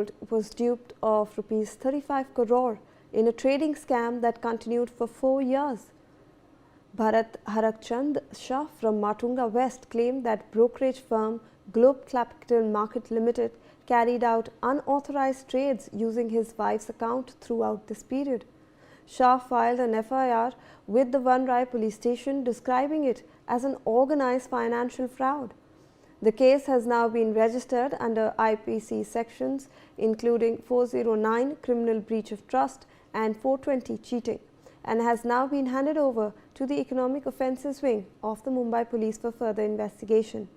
year-old was duped of rupees 35 crore in a trading scam that continued for 4 years. Bharat Harakchand Shah from Matunga West claimed that brokerage firm Globe Capital Market Limited carried out unauthorized trades using his wife's account throughout this period. Shah filed an FIR with the Vanrai police station describing it as an organized financial fraud. The case has now been registered under IPC sections including 409 criminal breach of trust and 420 cheating, and has now been handed over to the Economic Offences Wing of the Mumbai Police for further investigation.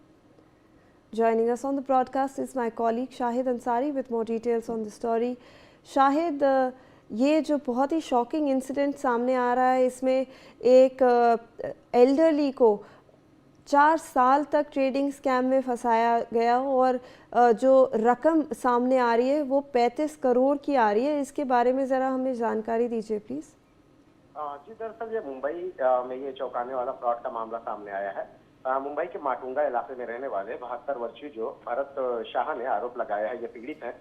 Joining us on the broadcast is my colleague Shahid Ansari with more details on the story. Shahid, ये जो बहुत ही shocking incident सामने आ रहा है, इसमें एक elderly को 4 साल तक ट्रेडिंग स्कैम में फंसाया गया और जो रकम सामने आ रही है वो 35 करोड़ की आ रही है। इसके बारे में ज़रा हमें जानकारी दीजिए प्लीज़। जी, दरअसल ये मुंबई में ये चौंकाने वाला फ्रॉड का मामला सामने आया है। मुंबई के माटुंगा इलाके में रहने वाले 72 वर्षीय जो भरत शाह ने आरोप लगाया है, ये पीड़ित हैं।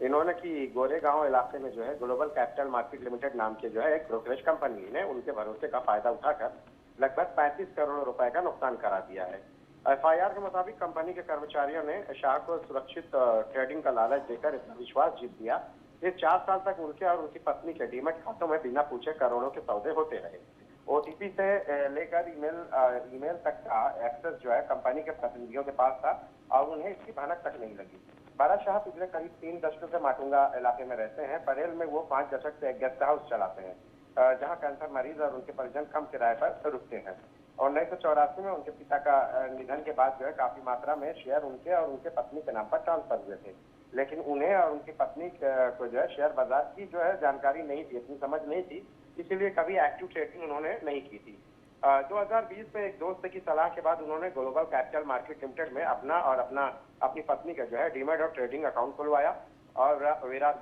इन्होंने कि गोरेगांव इलाके में जो है ग्लोबल कैपिटल मार्केट लिमिटेड नाम के जो है एक ब्रोकरेज कंपनी ने उनके भरोसे का फायदा उठाकर लगभग 35 करोड़ रुपए का नुकसान करा दिया है। FIR के मुताबिक कंपनी के कर्मचारियों ने शाह को सुरक्षित ट्रेडिंग का लालच देकर इतना विश्वास जीत दिया। ये 4 साल तक उनके और उनकी पत्नी के डीमैट खातों में बिना पूछे करोड़ों के सौदे होते रहे। OTP से लेकर ईमेल तक का एक्सेस जो है कंपनी के प्रतिनिधियों के पास था और उन्हें इसकी भनक तक नहीं लगी। भरत शाह पिछले करीब 3 दशकों से माटुंगा इलाके में रहते हैं। परेल में वो 5 दशक से एक गेस्ट हाउस चलाते हैं जहां कैंसर मरीज और उनके परिजन कम किराए पर रुकते हैं। और 1984 में उनके पिता का निधन के बाद जो है काफी मात्रा में शेयर उनके और उनके पत्नी के नाम पर ट्रांसफर हुए थे, लेकिन उन्हें और उनकी पत्नी को जो है शेयर बाजार की जो है जानकारी नहीं थी, इतनी समझ नहीं थी, इसीलिए कभी एक्टिव ट्रेडिंग उन्होंने नहीं की थी। 2020 में एक दोस्त की सलाह के बाद उन्होंने ग्लोबल कैपिटल मार्केट लिमिटेड में अपनी पत्नी का जो है डीमैट और ट्रेडिंग अकाउंट खुलवाया और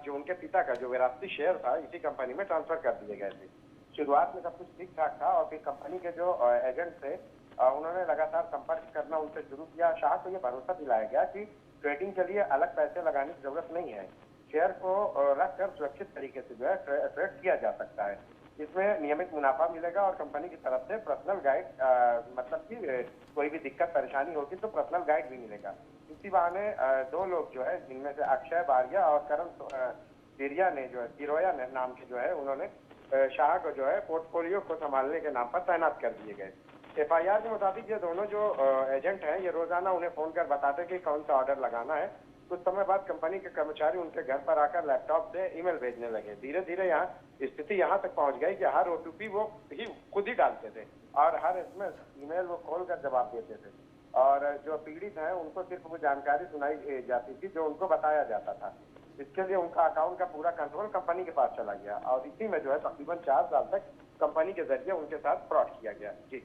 जो उनके पिता का जो विरासती शेयर था इसी कंपनी में ट्रांसफर कर दिए गए थे। शुरुआत में सब कुछ ठीक ठाक था और फिर कंपनी के जो एजेंट थे उन्होंने लगातार संपर्क करना उनसे शुरू किया। शाह को ये भरोसा दिलाया गया कि ट्रेडिंग के लिए अलग पैसे लगाने की जरूरत नहीं है, शेयर को रखकर सुरक्षित तरीके से जो है ट्रेड किया जा सकता है। इसमें नियमित मुनाफा मिलेगा और कंपनी की तरफ से पर्सनल गाइड मतलब कि कोई भी दिक्कत परेशानी होगी तो पर्सनल गाइड भी मिलेगा। इसी बहाने 2 लोग जो है जिनमें से अक्षय बारिया और करण सिरोया ने नाम के जो है उन्होंने शाह को जो है पोर्टफोलियो को संभालने के नाम पर तैनात कर दिए गए। FIR के मुताबिक ये दोनों जो एजेंट हैं ये रोजाना उन्हें फोन कर बताते कि कौन सा ऑर्डर लगाना है। कुछ समय बाद कंपनी के कर्मचारी उनके घर पर आकर लैपटॉप से ईमेल भेजने लगे। धीरे धीरे स्थिति यहाँ तक पहुँच गई कि हर OTP वो खुद ही डालते थे और हर SMS ईमेल वो खोल कर जवाब देते थे और जो पीड़ित हैं उनको सिर्फ वो जानकारी सुनाई जाती थी जो उनको बताया जाता था। इसके लिए उनका अकाउंट का पूरा कंट्रोल कंपनी के पास चला गया और इसी में जो है तकरीबन 4 साल तक कंपनी के जरिए उनके साथ फ्रॉड किया गया। जी।